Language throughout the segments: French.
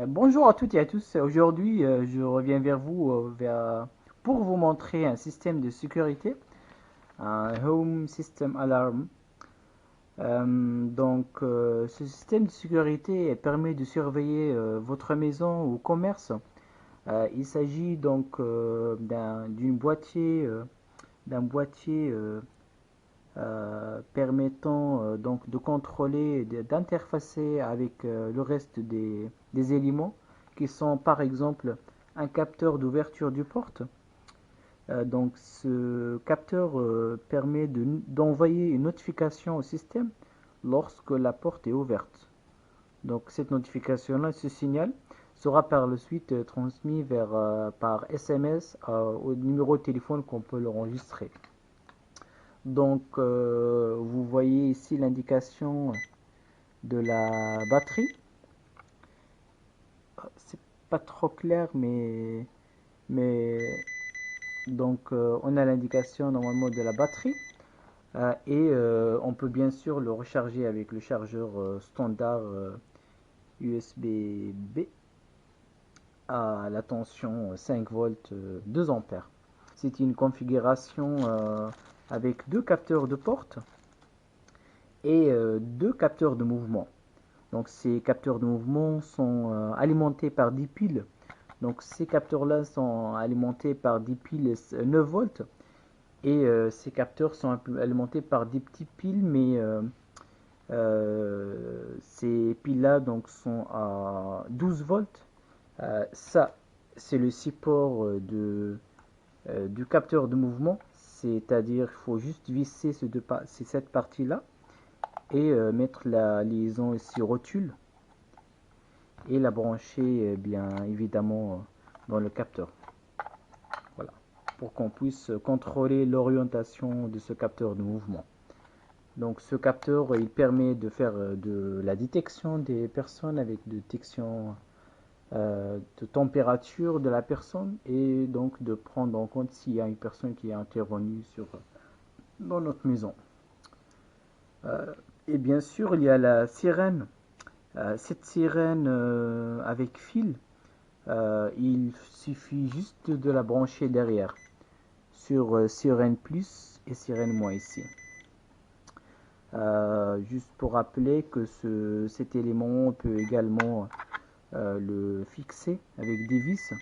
Bonjour à toutes et à tous. Aujourd'hui, je reviens vers vous pour vous montrer un système de sécurité, un Home System Alarm. Ce système de sécurité permet de surveiller votre maison ou commerce. Il s'agit d'un boîtier permettant de contrôler, d'interfacer avec le reste des éléments qui sont par exemple un capteur d'ouverture du porte. Ce capteur permet d'envoyer une notification au système lorsque la porte est ouverte. Donc cette notification-là, ce signal, sera par la suite transmis par SMS au numéro de téléphone qu'on peut l'enregistrer. Vous voyez ici l'indication de la batterie. C'est pas trop clair, mais on a l'indication normalement de la batterie. On peut bien sûr le recharger avec le chargeur standard USB-B à la tension 5 volts 2 ampères. C'est une configuration avec deux capteurs de porte et deux capteurs de mouvement. Donc ces capteurs de mouvement sont alimentés par 10 piles. Donc ces capteurs-là sont alimentés par 10 piles 9 volts et ces capteurs sont alimentés par des petites piles, mais ces piles-là sont à 12 volts. Ça, c'est le support du capteur de mouvement, c'est-à-dire qu'il faut juste visser cette partie-là et mettre la liaison ici rotule et la brancher bien évidemment dans le capteur. Voilà, pour qu'on puisse contrôler l'orientation de ce capteur de mouvement. Donc ce capteur, il permet de faire de la détection des personnes avec détection de température de la personne et donc de prendre en compte s'il y a une personne qui est intervenue dans notre maison. Et bien sûr, il y a la sirène. Cette sirène avec fil, il suffit juste de la brancher derrière sur sirène plus et sirène moins ici. Juste pour rappeler que cet élément, on peut également le fixer avec des vis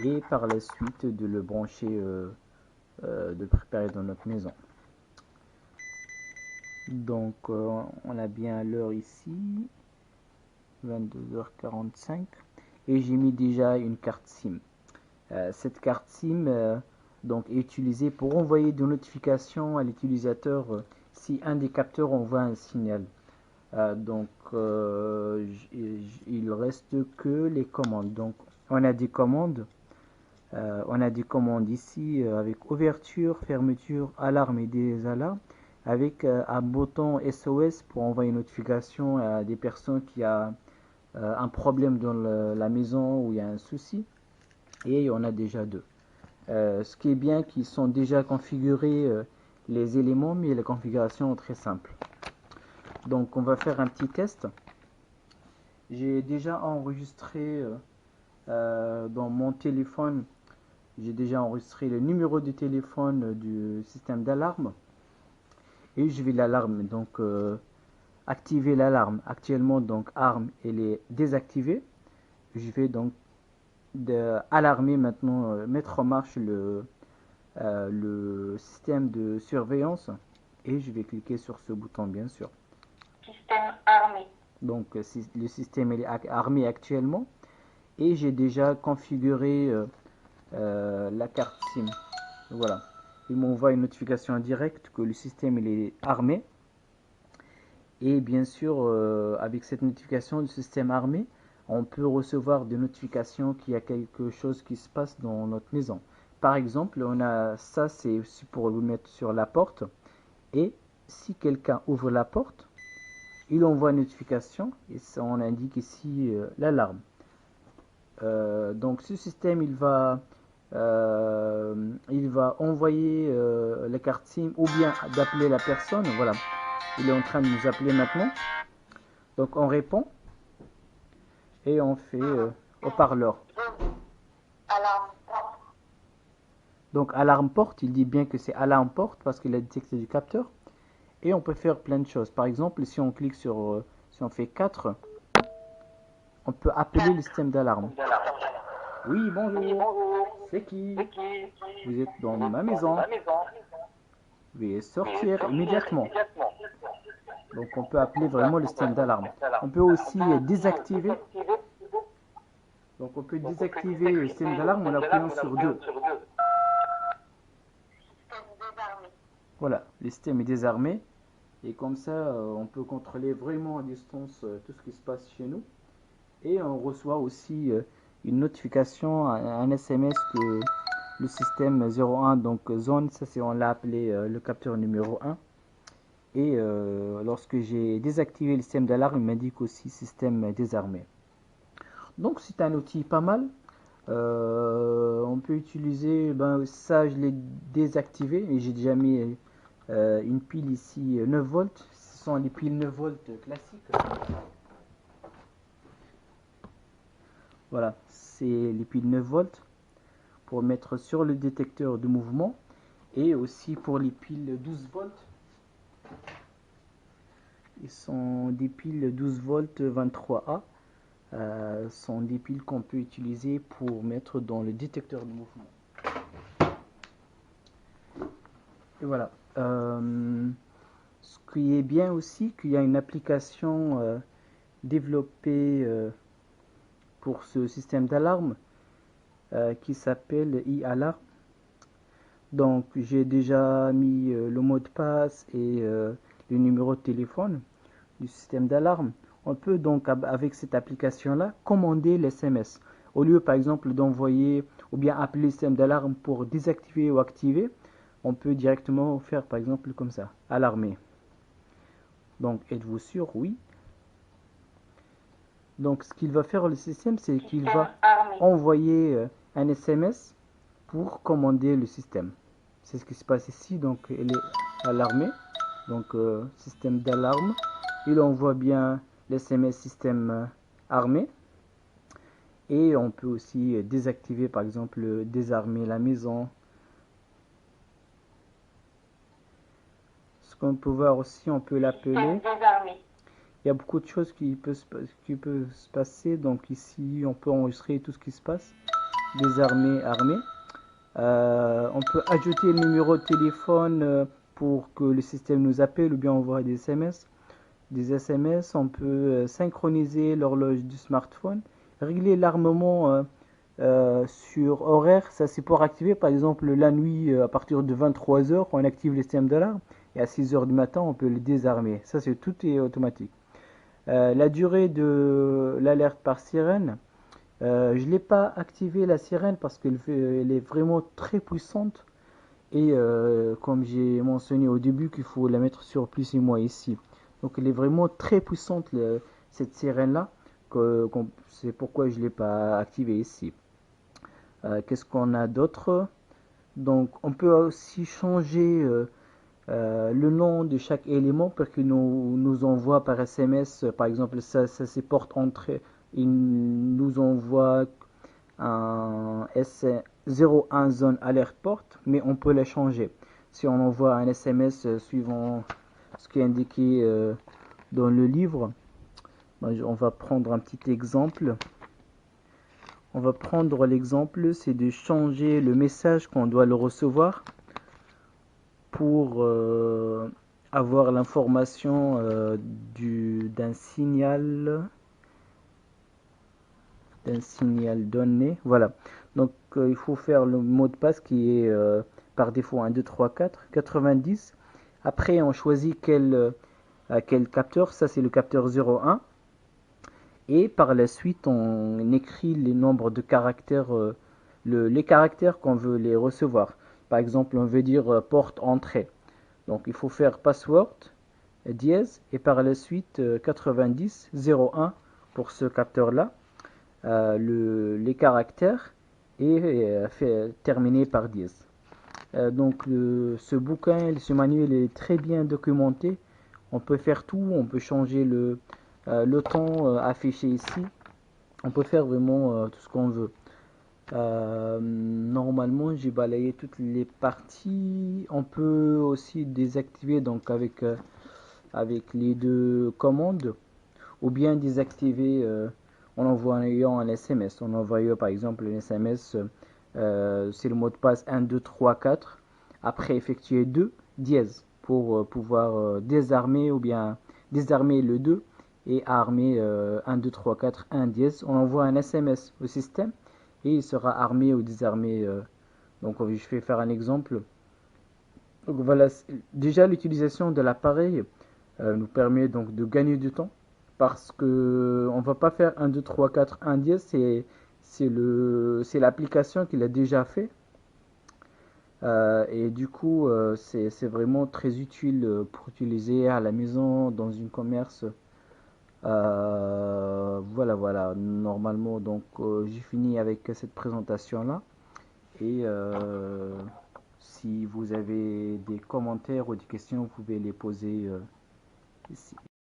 et par la suite de le brancher, de préparer dans notre maison. On a bien l'heure ici, 22h45, et j'ai mis déjà une carte SIM. Cette carte SIM est utilisée pour envoyer des notifications à l'utilisateur si un des capteurs envoie un signal. Il reste que les commandes. Donc, on a des commandes. On a des commandes ici avec ouverture, fermeture, alarme et désalarme, avec un bouton SOS pour envoyer une notification à des personnes qui ont un problème dans la maison où il y a un souci. Et on a déjà deux. Ce qui est bien qu'ils sont déjà configurés les éléments, mais la configuration est très simple. Donc on va faire un petit test. J'ai déjà enregistré dans mon téléphone, j'ai déjà enregistré le numéro de téléphone du système d'alarme et je vais activer l'alarme. Actuellement ARM elle est désactivée. Je vais alarmer maintenant, mettre en marche le système de surveillance et je vais cliquer sur ce bouton bien sûr. Système armé. Le système est armé actuellement et j'ai déjà configuré la carte SIM. Voilà, il m'envoie une notification directe que le système il est armé et bien sûr avec cette notification du système armé on peut recevoir des notifications qu'il y a quelque chose qui se passe dans notre maison. Par exemple, on a ça, c'est aussi pour le mettre sur la porte. Et si quelqu'un ouvre la porte, il envoie une notification et ça, on indique ici l'alarme. Ce système, il va envoyer la carte SIM ou bien d'appeler la personne. Voilà, il est en train de nous appeler maintenant. Donc on répond. et on fait haut-parleur. Alarme. Donc alarme porte, il dit bien que c'est alarme porte parce qu'il a détecté du capteur. Et on peut faire plein de choses. Par exemple, si on clique sur, si on fait 4, on peut appeler le système d'alarme. Oui, bonjour, c'est qui? Vous êtes dans ma maison. Veuillez sortir immédiatement. Donc on peut appeler vraiment le système d'alarme. On peut aussi désactiver. Donc on peut désactiver le système d'alarme en appuyant sur 2. Voilà, le système est désarmé. Et comme ça, on peut contrôler vraiment à distance tout ce qui se passe chez nous. Et on reçoit aussi une notification, un SMS que le système 01, donc zone, ça c'est on l'a appelé le capteur numéro 1. Et lorsque j'ai désactivé le système d'alarme, il m'indique aussi système désarmé. Donc c'est un outil pas mal. On peut utiliser, ça je l'ai désactivé et j'ai déjà mis une pile ici 9 volts. Ce sont les piles 9 volts classiques. Voilà, c'est les piles 9 volts pour mettre sur le détecteur de mouvement et aussi pour les piles 12 volts. Ils sont des piles 12 volts 23A. Sont des piles qu'on peut utiliser pour mettre dans le détecteur de mouvement. Et voilà. Ce qui est bien aussi, qu'il y a une application développée pour ce système d'alarme qui s'appelle e-alarm. Donc j'ai déjà mis le mot de passe et le numéro de téléphone du système d'alarme. On peut donc avec cette application là commander les SMS. Au lieu par exemple d'envoyer ou bien appeler le système d'alarme pour désactiver ou activer, on peut directement faire par exemple comme ça, alarmer. Donc êtes-vous sûr? Oui. Donc ce qu'il va faire le système, c'est qu'il va envoyer un SMS pour commander le système. C'est ce qui se passe ici, donc elle est alarmée. Donc système d'alarme. Il envoie bien l'SMS système armé. Et on peut aussi désactiver, par exemple, désarmer la maison. Ce qu'on peut voir aussi, on peut l'appeler. Il y a beaucoup de choses qui peuvent se passer. Donc ici, on peut enregistrer tout ce qui se passe. Désarmer, armé. On peut ajouter le numéro de téléphone pour que le système nous appelle ou bien envoie des SMS. On peut synchroniser l'horloge du smartphone, régler l'armement sur horaire, ça c'est pour activer par exemple la nuit à partir de 23h, on active le système d'alarme et à 6h du matin on peut le désarmer, ça c'est tout est automatique. La durée de l'alerte par sirène, je ne l'ai pas activé la sirène parce qu'elle est vraiment très puissante et comme j'ai mentionné au début qu'il faut la mettre sur plus et moins ici. Donc elle est vraiment très puissante cette sirène là, c'est pourquoi je ne l'ai pas activée ici. Qu'est-ce qu'on a d'autre? Donc on peut aussi changer le nom de chaque élément pour qu'il nous envoie par SMS, par exemple ça c'est porte entrée, il nous envoie un 01 zone alerte porte, mais on peut la changer. Si on envoie un SMS suivant ce qui est indiqué dans le livre, on va prendre un petit exemple. On va prendre l'exemple, c'est de changer le message qu'on doit le recevoir pour avoir l'information d'un signal donné. Voilà. Donc il faut faire le mot de passe qui est par défaut 1, 2, 3, 4, 90. Après on choisit quel capteur, ça c'est le capteur 01. Et par la suite on écrit les nombres de caractères, les caractères qu'on veut les recevoir. Par exemple on veut dire porte entrée. Donc il faut faire password dièse et par la suite 90 01 pour ce capteur là. Les caractères et terminé par dièse. Donc ce bouquin, ce manuel est très bien documenté. On peut faire tout, on peut changer le temps affiché ici. On peut faire vraiment tout ce qu'on veut. Normalement, j'ai balayé toutes les parties. On peut aussi désactiver donc avec les deux commandes ou bien désactiver en envoyant un SMS. En envoyant par exemple un SMS, c'est le mot de passe 1, 2, 3, 4. Après effectuer 2 dièse pour pouvoir désarmer ou bien désarmer le 2 et armer 1, 2, 3, 4, 1 dièse. On envoie un SMS au système et il sera armé ou désarmé. Donc je vais faire un exemple. Donc voilà, déjà l'utilisation de l'appareil nous permet donc de gagner du temps parce que on va pas faire 1, 2, 3, 4, 1 dièse, c'est l'application qui l'a déjà fait. Et du coup c'est vraiment très utile pour utiliser à la maison dans une commerce. Voilà, normalement donc j'ai fini avec cette présentation là et si vous avez des commentaires ou des questions vous pouvez les poser ici.